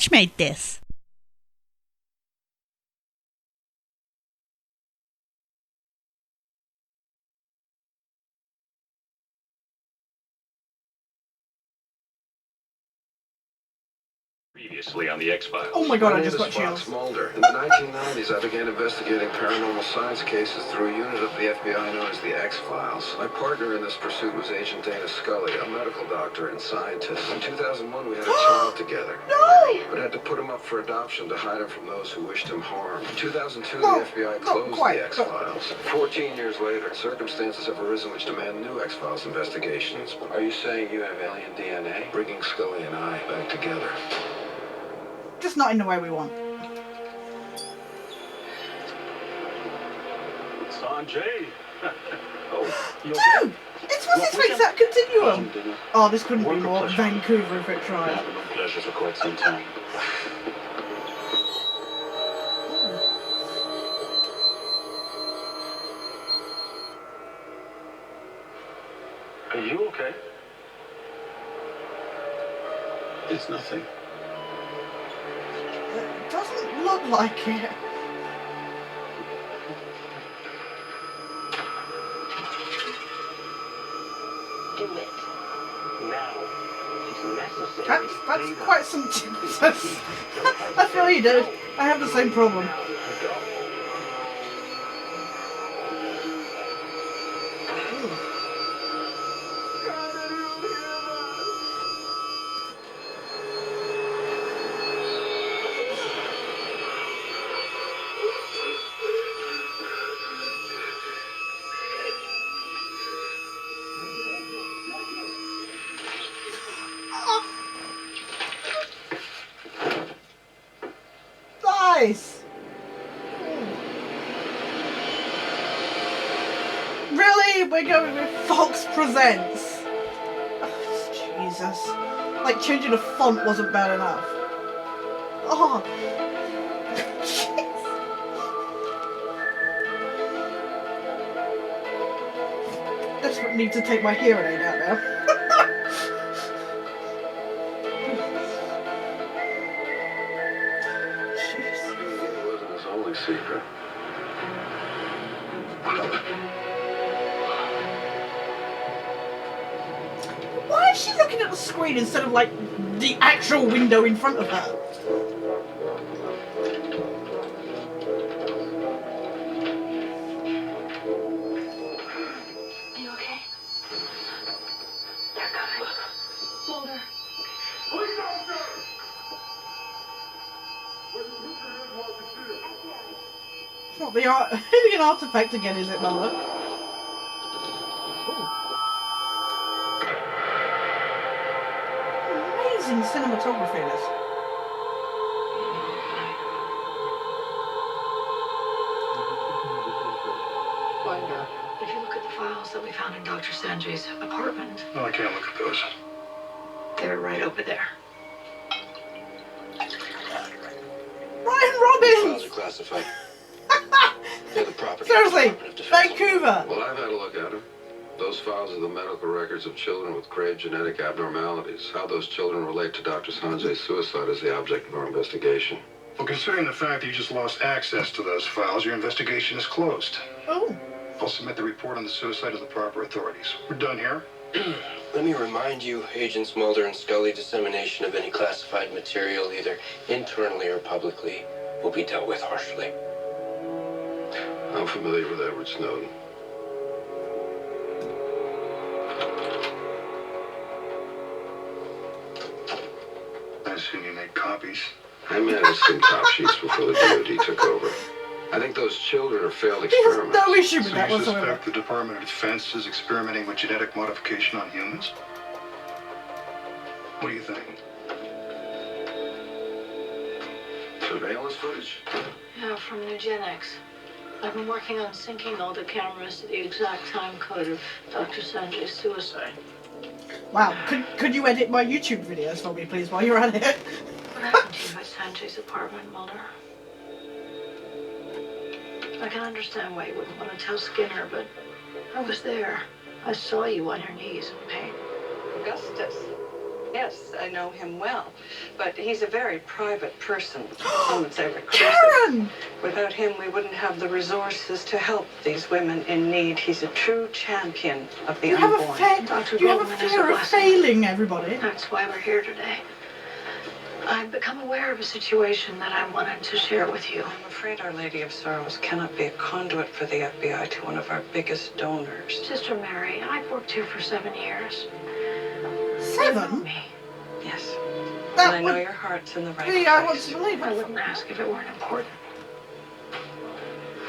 Sketch made this. Previously on the X-Files. Oh my god, I just My name got is chills. Fox Mulder. In the 1990s, I began investigating paranormal science cases through a unit of the FBI known as the X-Files. My partner in this pursuit was Agent Dana Scully, a medical doctor and scientist. In 2001, we had a child together. No! But had to put him up for adoption to hide him from those who wished him harm. In 2002, No, the FBI not closed quite, the X-Files. 14 years later, circumstances have arisen which demand new X-Files investigations. Are you saying you have alien DNA? Bringing Scully and I back together. Just not in the way we want. Sanjay. Oh, you okay? Dude! It's what's this week's that continuum? Oh, this couldn't be more Vancouver if it tried. Having no pleasure for quite some time. Are you okay? It's nothing. It doesn't look like it. Do it. Now. It's necessary. That's quite some... I feel you, dude. I have the same problem. Nice! Really? We're going with Fox Presents? Oh, Jesus. Like, changing a font wasn't bad enough. Oh. Desperate need to take my hearing aid out now. Secret. Why is she looking at the screen instead of like the actual window in front of her? Are you okay? They're coming. Mulder. It's not the art. The artifact again, is it, Mother? Amazing cinematography in this. Wonder. If you look at the files that we found in Dr. Sanjay's apartment, No, I can't look at those. they're right over there. Ryan Robbins! Files are classified. They're the property. Seriously, of the Department of Defense. Vancouver! Well, I've had a look at them. Those files are the medical records of children with grave genetic abnormalities. How those children relate to Dr. Sanjay's suicide is the object of our investigation. Well, considering the fact that you just lost access to those files, your investigation is closed. Oh. I'll submit the report on the suicide to the proper authorities. We're done here. Let me remind you, Agents Mulder and Scully, dissemination of any classified material, either internally or publicly, will be dealt with harshly. I'm familiar with Edward Snowden. I assume you made copies. I managed some top sheets before the DoD took over. I think those children are failed He has experiments. no issue with So that you whatsoever. suspect the Department of Defense is experimenting with genetic modification on humans? What do you think? Surveillance footage? Yeah, from Eugenics. I've been working on syncing all the cameras to the exact time code of Dr. Sanjay's suicide. Wow, could you edit my YouTube videos for me, please, while you're at it? What happened to you at Sanjay's apartment, Mulder? I can understand why you wouldn't want to tell Skinner, but I was there. I saw you on your knees in pain. Augustus, Yes, I know him well, but he's a very private person. I would say reclusive. Karen! Without him, we wouldn't have the resources to help these women in need. He's a true champion of the You have a unborn. fear, you have a fear of failing, everybody. That's why we're here today. I've become aware of a situation that I wanted to share with you. I'm afraid Our Lady of Sorrows cannot be a conduit for the FBI to one of our biggest donors. Sister Mary, I've worked here for 7 years. 7? Me. Yes. That And I know would your heart's in the right be, I want place. to believe I it. wouldn't ask if it weren't important.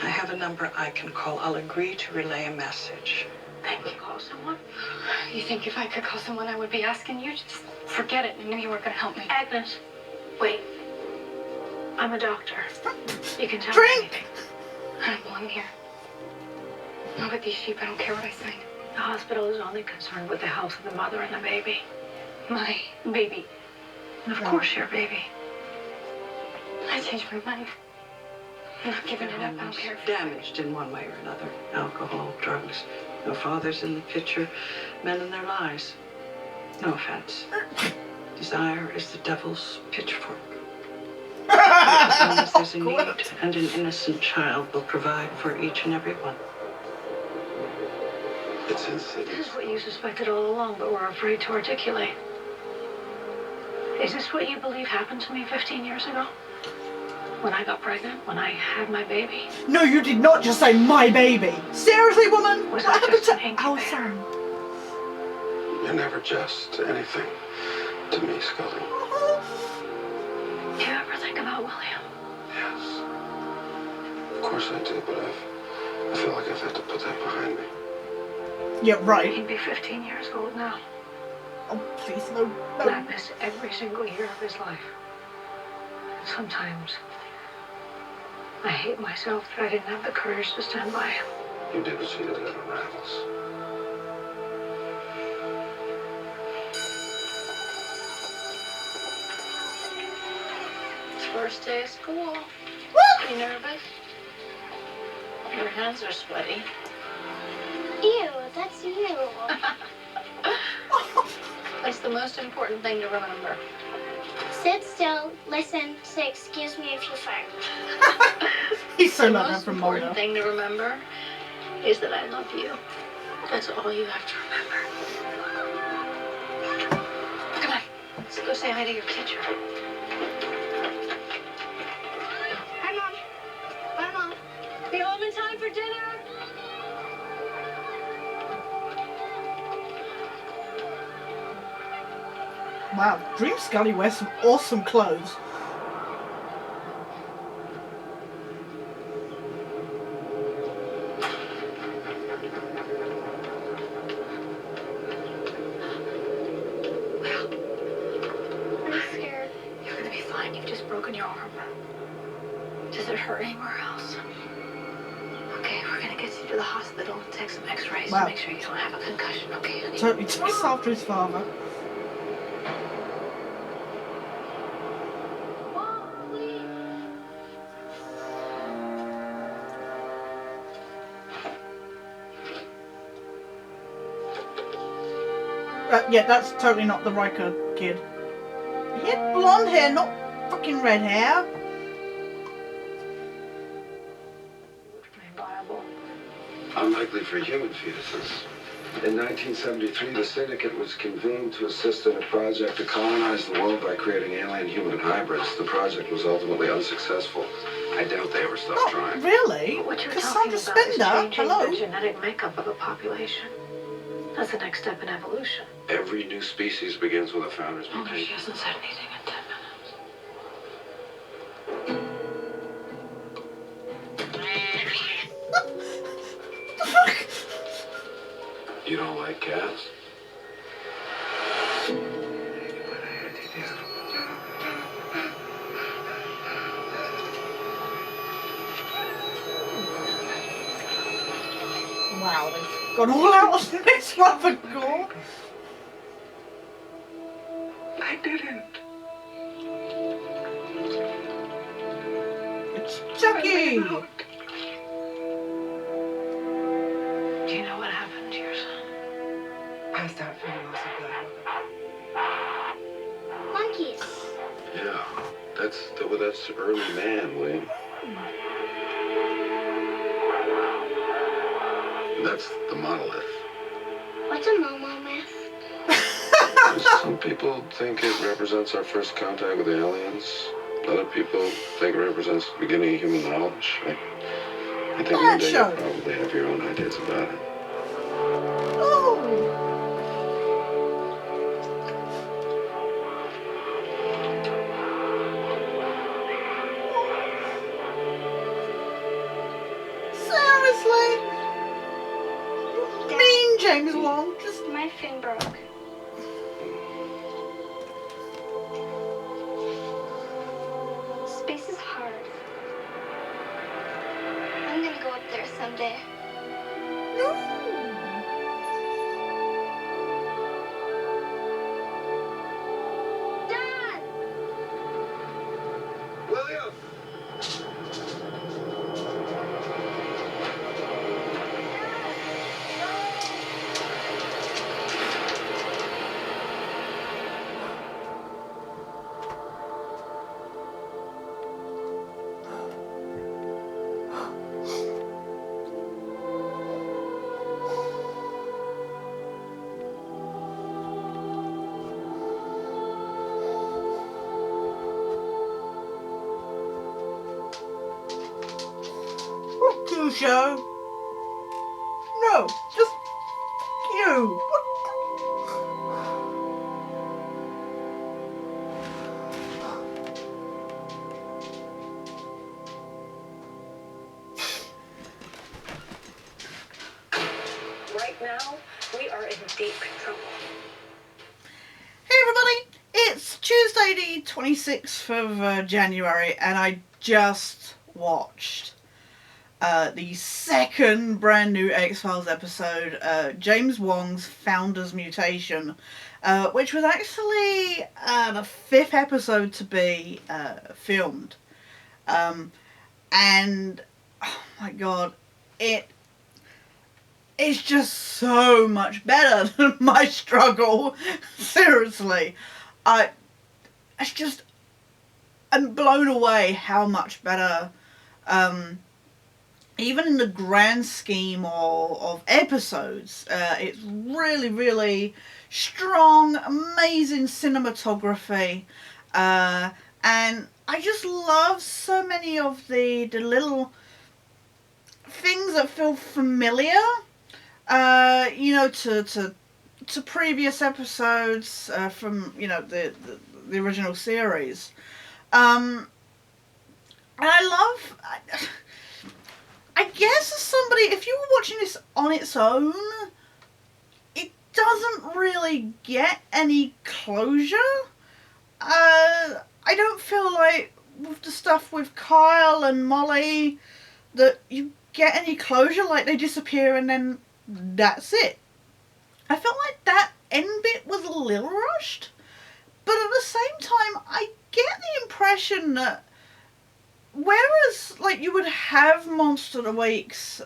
I have a number I can call. I'll agree to relay a message. Thank you. Call someone? You think if I could call someone, I would be asking you? Just forget it. I knew you weren't going to help me. Agnes, wait. I'm a doctor. You can tell Drink! me anything. I don't belong here. Not with these sheep. I don't care what I sign. The hospital is only concerned with the health of the mother and the baby. My baby. And of course, your baby. I changed my mind. I'm not giving it up. I don't care if Damaged in one way or another. Alcohol, drugs. No fathers in the picture. Men in their lives. No offense. Desire is the devil's pitchfork. As long as there's a need and an innocent child will provide for each and every one. It's This insidious. is what you suspected all along, but were afraid to articulate. Is this what you believe happened to me 15 years ago? When I got pregnant? When I had my baby? No, you did not just say my baby. Seriously, woman? Was What I happened just to an incubator? our son? You're never just anything to me, Scully. Do you ever think about William? Yes. Of course I do, but I feel like I've had to put that behind me. Yeah, right. He'd be 15 years old now. Oh, please, no, And I no. miss every single year of his life. Sometimes I hate myself that I didn't have the courage to stand by him. You did what you did to unravels. It's first day of school. You nervous? Your hands are sweaty. Ew, that's you. It's the most important thing to remember. Sit still, listen, say excuse me if you fart. He's so The like that most from important Mulder. thing to remember is that I love you. That's all you have to remember. Come on, let's go say hi to your teacher. Hi, Mom. Bye, Mom. Be home in time for dinner. Wow, Dream Scully wears some awesome clothes. I'm scared. You're gonna be fine. You've just broken your arm. Does it hurt anywhere else? Okay, we're gonna get you to the hospital and take some x-rays Wow. to make sure you don't have a concussion, okay, honey? Totally takes after his father. Yeah, that's totally not the Riker kid. He had blonde hair, not fucking red hair. Viable. Unlikely for human fetuses. In 1973, the syndicate was convened to assist in a project to colonize the world by creating alien-human hybrids. The project was ultimately unsuccessful. I doubt they ever stopped Not trying. really. What you're Cassandra talking about is Spender, changing hello. the genetic makeup of a population. That's the next step in evolution. Every new species begins with a founder's Oh, no, she mutation. hasn't said anything in 10 minutes. You don't like cats? Wow, they've gone all out on this rather gore. I didn't. It's Chucky! Do you know what happened to your son? Passed out from the loss of blood. Earth's early man, William. That's the monolith. What's a Momo myth? Some people think it represents our first contact with aliens. Other people think it represents the beginning of human knowledge. I think one day you'll probably have your own ideas about it. Oh. Seriously? Mean James Wong. Just my fin broke. Space is hard. I'm gonna go up there someday. No. Dad! William! Fuck you, show. No, just you. What? Right now, we are in deep trouble. Hey everybody, it's Tuesday the 26th of January and I just watched the second brand new X-Files episode, James Wong's Founder's Mutation, which was actually the 5th episode to be filmed. And, oh my god, it's just so much better than my struggle. Seriously. I'm blown away how much better, even in the grand scheme of episodes, it's really, really strong, amazing cinematography, and I just love so many of the little things that feel familiar, you know, to previous episodes from, you know, the original series. And I love, I guess as somebody, if you were watching this on its own, it doesn't really get any closure. I don't feel like with the stuff with Kyle and Molly that you get any closure, like they disappear and then that's it. I felt like that end bit was a little rushed, but at the same time I get the impression that whereas like you would have Monster of the Weeks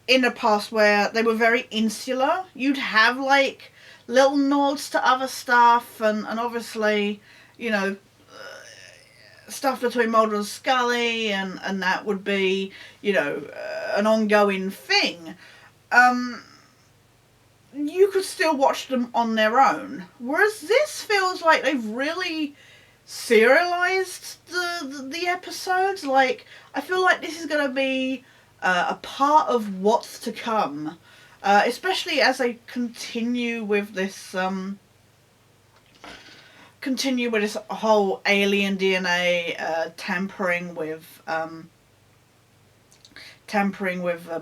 in the past where they were very insular, you'd have like little nods to other stuff and obviously, you know, stuff between Mulder and Scully and that would be, you know, an ongoing thing. You could still watch them on their own. Whereas this feels like they've really serialized the episodes. Like, I feel like this is going to be a part of what's to come. Especially as they continue with this whole alien DNA tampering with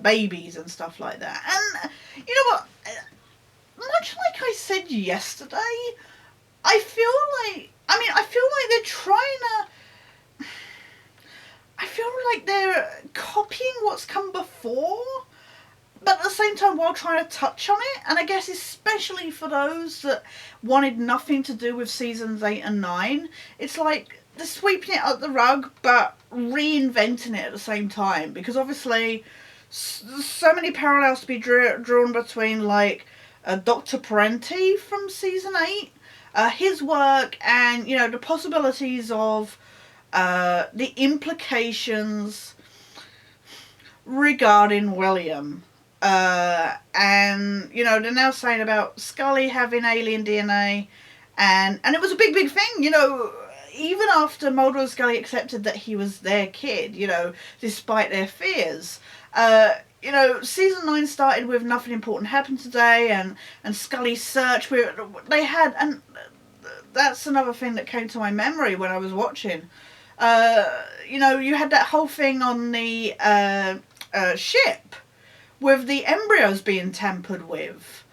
babies and stuff like that. And you know what? Much like I said yesterday, I feel like they're trying to. I feel like they're copying what's come before, but at the same time while trying to touch on it. And I guess especially for those that wanted nothing to do with seasons 8 and 9, it's like they're sweeping it up the rug but reinventing it at the same time, because obviously so many parallels to be drawn between like Dr. Parenti from season 8 his work and, you know, the possibilities of the implications regarding William. And, you know, they're now saying about Scully having alien DNA, and it was a big thing, you know, even after Mulder and Scully accepted that he was their kid, you know, despite their fears. You know, season 9 started with Nothing Important Happened Today, and Scully's search. They had, and that's another thing that came to my memory when I was watching. You know, you had that whole thing on the ship with the embryos being tampered with.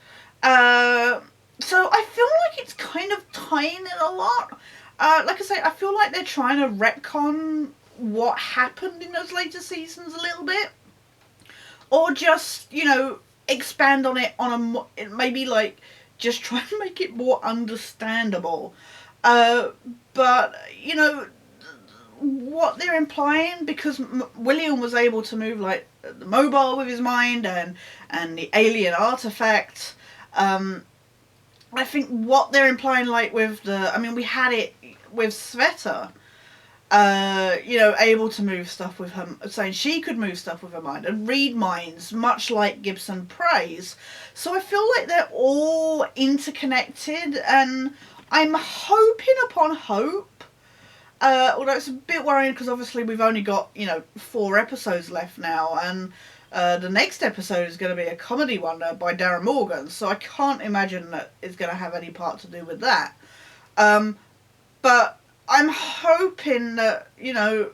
So I feel like it's kind of tying in a lot. Like I say, I feel like they're trying to retcon what happened in those later seasons a little bit. Or just, you know, expand on it on a, maybe like, just try and make it more understandable. But, you know, what they're implying, because William was able to move, like, the mobile with his mind and the alien artifact, I think what they're implying, like, with the, I mean, we had it with Sveta, you know, able to move stuff with her, saying she could move stuff with her mind and read minds, much like Gibson prays. So I feel like they're all interconnected, and I'm hoping upon hope, although it's a bit worrying because obviously we've only got, you know, 4 episodes left now, and the next episode is going to be a comedy one by Darren Morgan, so I can't imagine that it's going to have any part to do with that. But I'm hoping that, you know,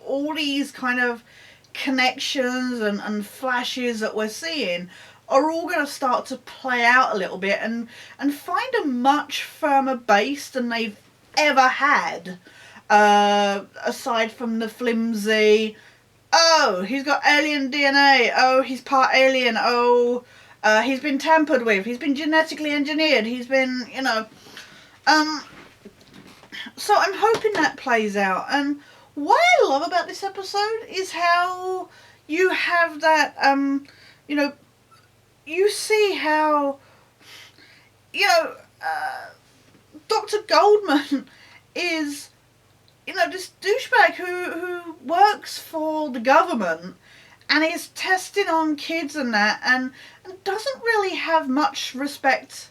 all these kind of connections and flashes that we're seeing are all going to start to play out a little bit and find a much firmer base than they've ever had, aside from the flimsy, oh, he's got alien DNA, oh, he's part alien, oh, he's been tampered with, he's been genetically engineered, he's been, you know, so I'm hoping that plays out. And what I love about this episode is how you have that, you know, you see how, you know, Dr. Goldman is, you know, this douchebag who works for the government and is testing on kids and that, and doesn't really have much respect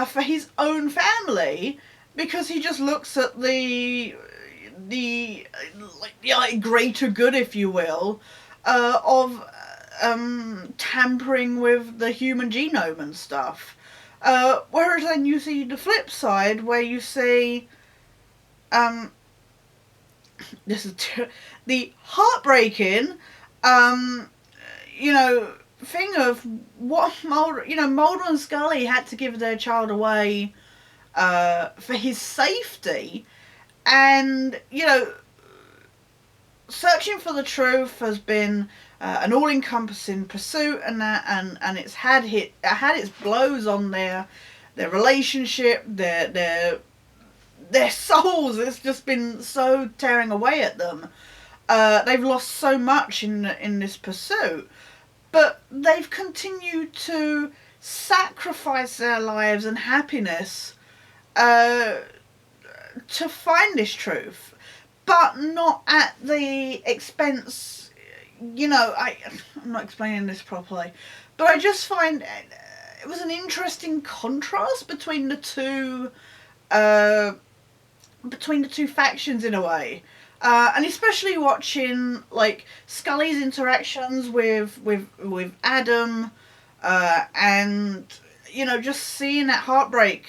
for his own family, because he just looks at the greater good, if you will, of tampering with the human genome and stuff. Whereas then you see the flip side, where you see this is the heartbreaking, you know, thing of what Mulder and Scully had to give their child away for his safety, and, you know, searching for the truth has been an all-encompassing pursuit, and that, and it's had its blows on their relationship, their souls. It's just been so tearing away at them. They've lost so much in this pursuit, but they've continued to sacrifice their lives and happiness to find this truth, but not at the expense, you know, I'm not explaining this properly, but I just find it was an interesting contrast between the two factions in a way, and especially watching, like, Scully's interactions with Adam, and, you know, just seeing that heartbreak,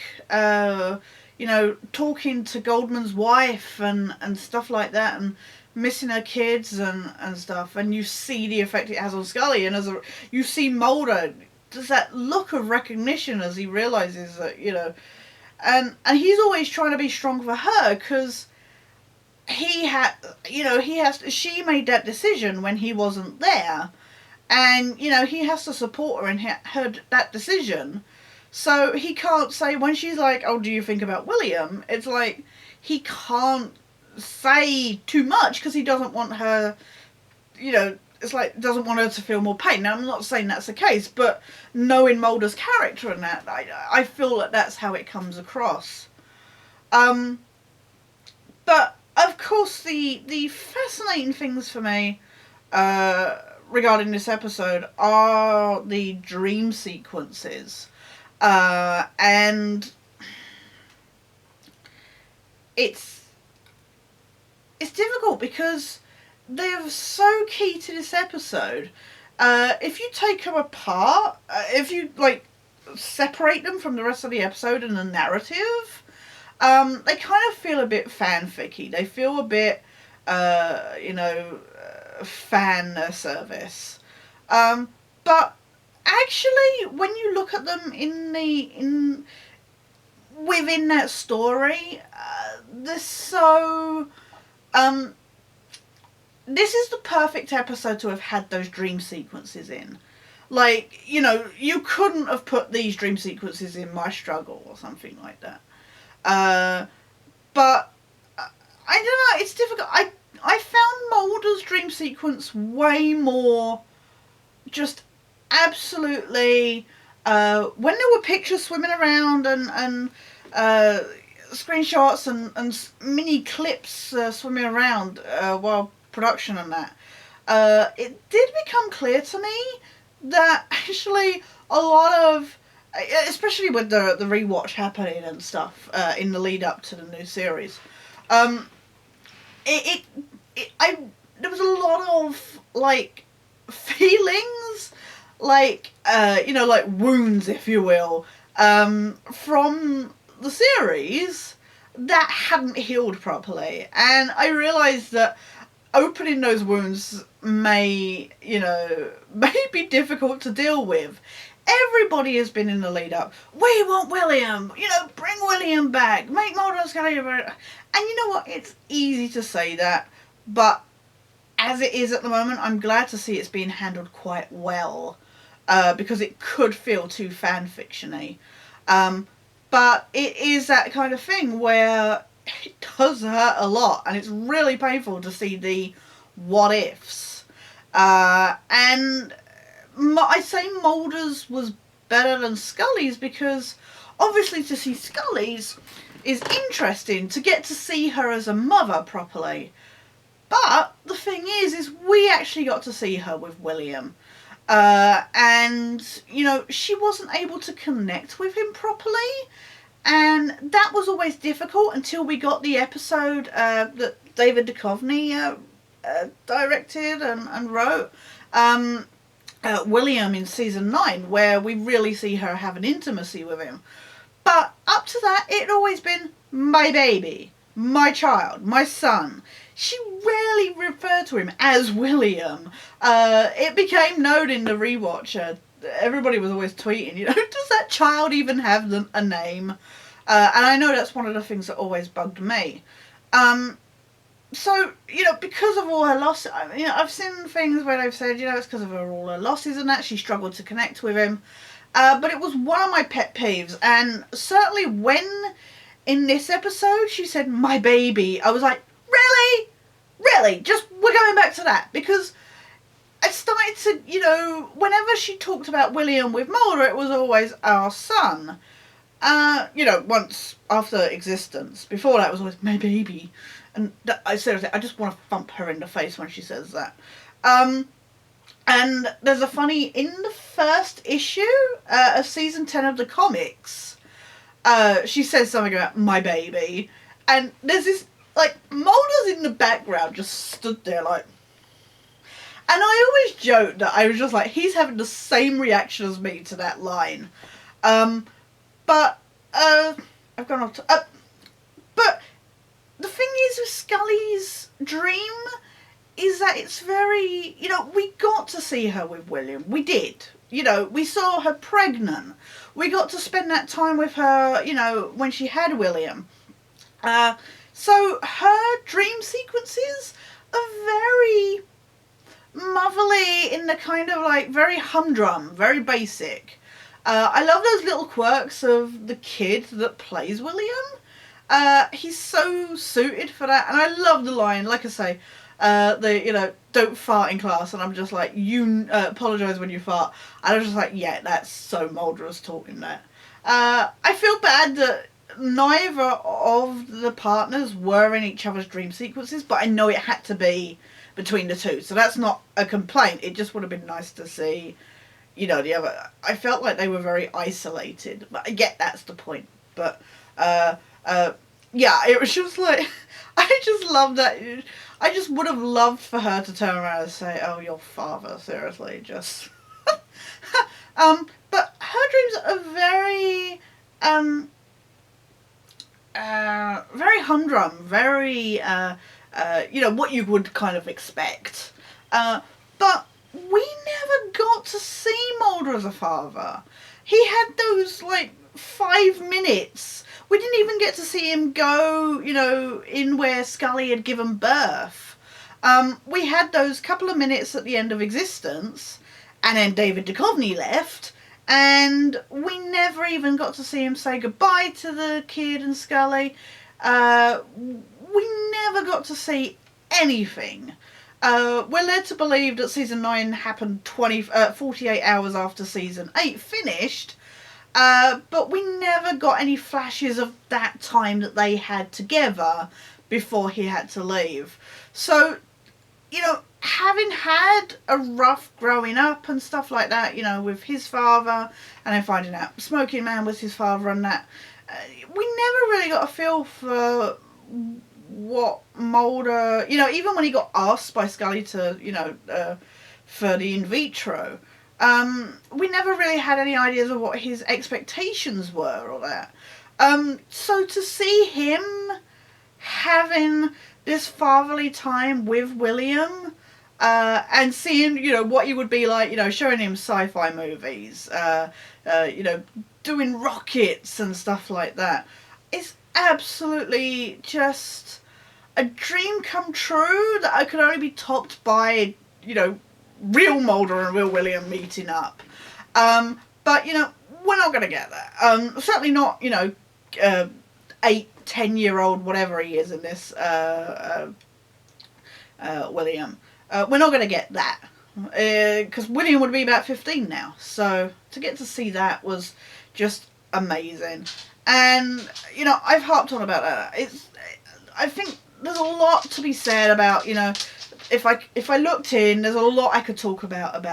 you know, talking to Goldman's wife and stuff like that, and missing her kids and stuff, and you see the effect it has on Scully, and you see Mulder, does that look of recognition as he realises that, you know, and he's always trying to be strong for her, because she made that decision when he wasn't there, and, you know, he has to support her in that decision. So he can't say, when she's like, oh, do you think about William? It's like, he can't say too much because he doesn't want her, you know, it's like, doesn't want her to feel more pain. Now, I'm not saying that's the case, but knowing Mulder's character and that, I feel that that's how it comes across. But of course, the fascinating things for me regarding this episode are the dream sequences, and it's difficult because they are so key to this episode. If you take them apart, if you like separate them from the rest of the episode and the narrative, they kind of feel a bit fanficky. They feel a bit, fan service. But actually, when you look at them within that story, they're so. This is the perfect episode to have had those dream sequences in. Like, you couldn't have put these dream sequences in My Struggle or something like that. But I don't know, it's difficult. I found Mulder's dream sequence way more just absolutely when there were pictures swimming around and screenshots and mini clips swimming around while production and that, it did become clear to me that actually a lot of, especially with the rewatch happening and stuff in the lead up to the new series, there was a lot of like feelings, like like wounds, if you will, from the series that hadn't healed properly, and I realised that opening those wounds may be difficult to deal with. Everybody has been in the lead up. We want William. Bring William back. Make Mulder and Scully. And you know what? It's easy to say that, but as it is at the moment, I'm glad to see it's being handled quite well, because it could feel too fanfiction-y. But it is that kind of thing where it does hurt a lot, and it's really painful to see the what ifs. And I say Mulder's was better than Scully's because obviously to see Scully's is interesting, to get to see her as a mother properly. But the thing is we actually got to see her with William. And, she wasn't able to connect with him properly. And that was always difficult until we got the episode that David Duchovny directed and wrote, William in season 9, where we really see her have an intimacy with him. But up to that, it had always been my baby, my child, my son. She rarely referred to him as William. It became known in the rewatch. Everybody was always tweeting, does that child even have a name? And I know that's one of the things that always bugged me. So, because of all her losses, I've seen things where they've said, it's because of all her losses and that she struggled to connect with him. But it was one of my pet peeves, and certainly when in this episode she said, my baby, I was like, really? Really? Just, we're going back to that? Because I started to, whenever she talked about William with Mulder, it was always our son. Once after existence. Before that, it was always my baby. And I seriously, I just want to thump her in the face when she says that. And there's a funny, in the first issue of season 10 of the comics, she says something about my baby. And there's this, Mulder's in the background just stood there like... And I always joked that I was just like, he's having the same reaction as me to that line. But I've gone off to... but the thing is with Scully's dream is that it's very... we got to see her with William. We did. We saw her pregnant. We got to spend that time with her, when she had William. So her dream sequences are very motherly in the kind of very humdrum, very basic. I love those little quirks of the kid that plays William. He's so suited for that, and I love the line, like I say, don't fart in class, and I'm just like, you apologise when you fart, and I was just like, yeah, that's so Mulder is talking that. I feel bad that neither of the partners were in each other's dream sequences, but I know it had to be between the two, so that's not a complaint. It just would have been nice to see, you know, the other. I felt like they were very isolated, but I get that's the point. But yeah, it was just like, I just love that. I just would have loved for her to turn around and say, "Oh, your father, seriously, just." But her dreams are very very humdrum, very you know, what you would kind of expect. But we never got to see Mulder as a father. He had those like 5 minutes. We didn't even get to see him go, you know, in where Scully had given birth. We had those couple of minutes at the end of Existence, and then David Duchovny left, and we never even got to see him say goodbye to the kid and Scully. We never got to see anything. We're led to believe that season 9 happened 48 hours after season 8 finished, but we never got any flashes of that time that they had together before he had to leave. So, you know, having had a rough growing up and stuff like that, you know, with his father, and then finding out Smoking Man was his father and that, we never really got a feel for what Mulder, you know, even when he got asked by Scully to, you know, for the in vitro, we never really had any ideas of what his expectations were or that. So to see him having this fatherly time with William, and seeing, you know, what he would be like, you know, showing him sci-fi movies, you know, doing rockets and stuff like that, it's absolutely just a dream come true that I could only be topped by, you know, real Mulder and real William meeting up. But, you know, we're not going to get that. Certainly not, you know, 8-10-year-old, whatever he is in this, William. We're not going to get that. Because William would be about 15 now. So to get to see that was just amazing. And, you know, I've harped on about that. I think there's a lot to be said about, you know, if I looked in, there's a lot I could talk about,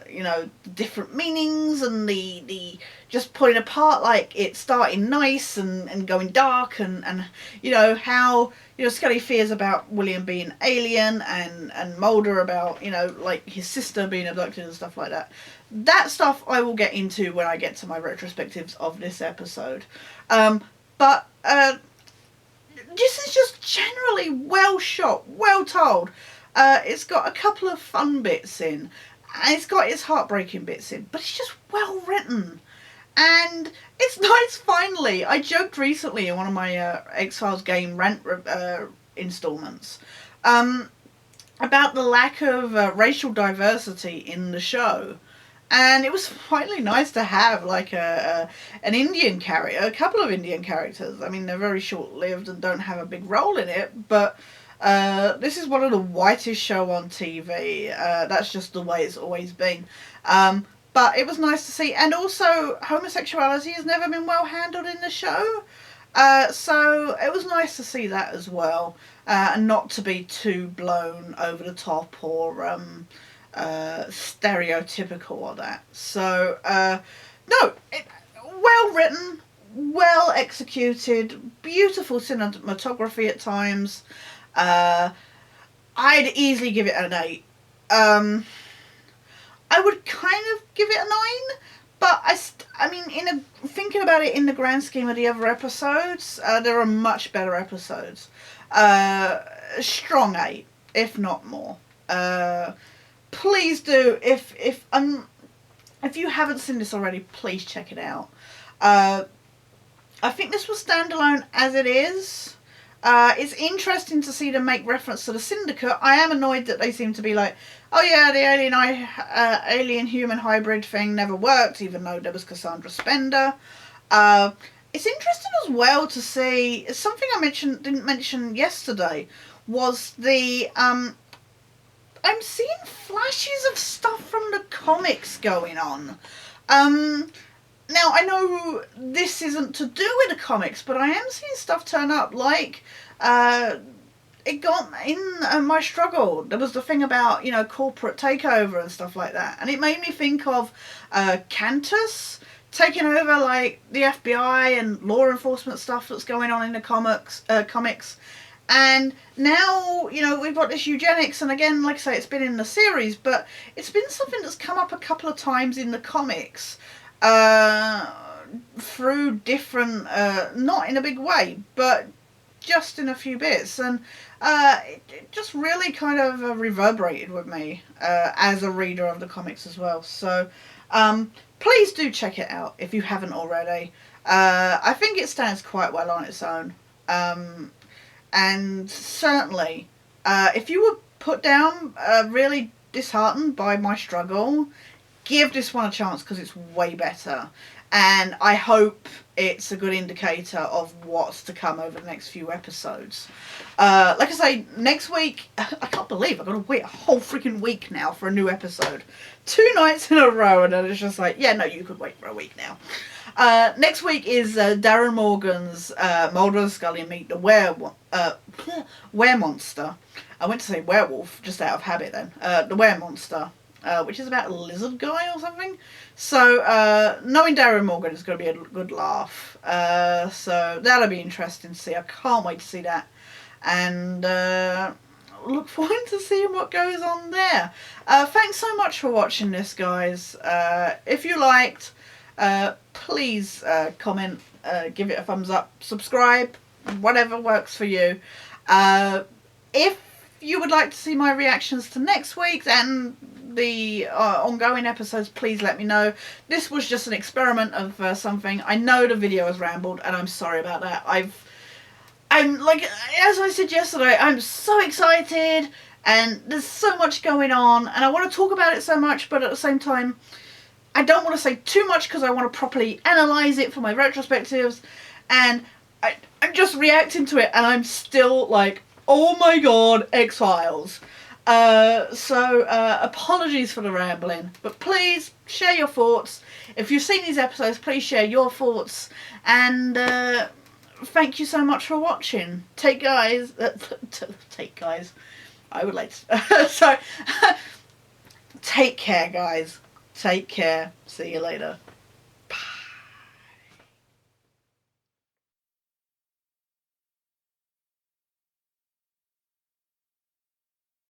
you know, the different meanings and the just pulling apart, like it starting nice and going dark, and you know, how, you know, Scully fears about William being alien, and Mulder about, you know, like his sister being abducted and stuff like that. That stuff I will get into when I get to my retrospectives of this episode. But this is just generally well shot, well told. It's got a couple of fun bits in, and it's got its heartbreaking bits in, but it's just well written. And it's nice, finally. I joked recently in one of my X-Files game rant installments about the lack of racial diversity in the show. And it was finally nice to have like an Indian character, a couple of Indian characters. I mean, they're very short-lived and don't have a big role in it, but this is one of the whitest show on TV. That's just the way it's always been. But it was nice to see. And also, homosexuality has never been well handled in the show. So it was nice to see that as well. And not to be too blown over the top or stereotypical or that. So, no, well written, well executed, beautiful cinematography at times. I'd easily give it an 8. I would kind of give it a 9, but I mean, thinking about it in the grand scheme of the other episodes, there are much better episodes. Strong 8, if not more. Please do, if you haven't seen this already, please check it out. I think this was standalone as it is. It's interesting to see them make reference to the Syndicate. I am annoyed that they seem to be like, oh yeah, the alien-human hybrid thing never worked, even though there was Cassandra Spender. It's interesting as well to see, something I didn't mention yesterday, was the, I'm seeing flashes of stuff from the comics going on. Now, I know this isn't to do with the comics, but I am seeing stuff turn up, like, it got in My Struggle. There was the thing about, you know, corporate takeover and stuff like that. And it made me think of Cantus taking over, like, the FBI and law enforcement stuff that's going on in the comics. And now, you know, we've got this eugenics, and again, like I say, it's been in the series, but it's been something that's come up a couple of times in the comics through different, not in a big way, but just in a few bits, and it just really kind of reverberated with me as a reader of the comics as well. So please do check it out if you haven't already. I think it stands quite well on its own. And certainly, if you were put down, really disheartened by My Struggle, give this one a chance because it's way better. And I hope it's a good indicator of what's to come over the next few episodes. Like I say, next week, I can't believe I've got to wait a whole freaking week now for a new episode. 2 nights in a row, and then it's just like, yeah, no, you could wait for a week now. Next week is Darren Morgan's Mulder and Scully meet the Weremonster. I went to say werewolf, just out of habit then. The Weremonster, which is about a lizard guy or something. So, knowing Darren Morgan is going to be a good laugh. So, that'll be interesting to see. I can't wait to see that. And look forward to seeing what goes on there. Thanks so much for watching this, guys. If you liked, please comment, give it a thumbs up, subscribe, whatever works for you. If you would like to see my reactions to next week's and the ongoing episodes, please let me know. This was just an experiment of something. I know the video has rambled, and I'm sorry about that. I'm like, as I said yesterday, I'm so excited, and there's so much going on, and I want to talk about it so much, but at the same time, I don't want to say too much because I want to properly analyse it for my retrospectives, and I'm just reacting to it, and I'm still like, oh my god, X-Files. So apologies for the rambling, but please share your thoughts. If you've seen these episodes, please share your thoughts, and thank you so much for watching. Take guys, I would like to, so, take care guys, take care, see you later.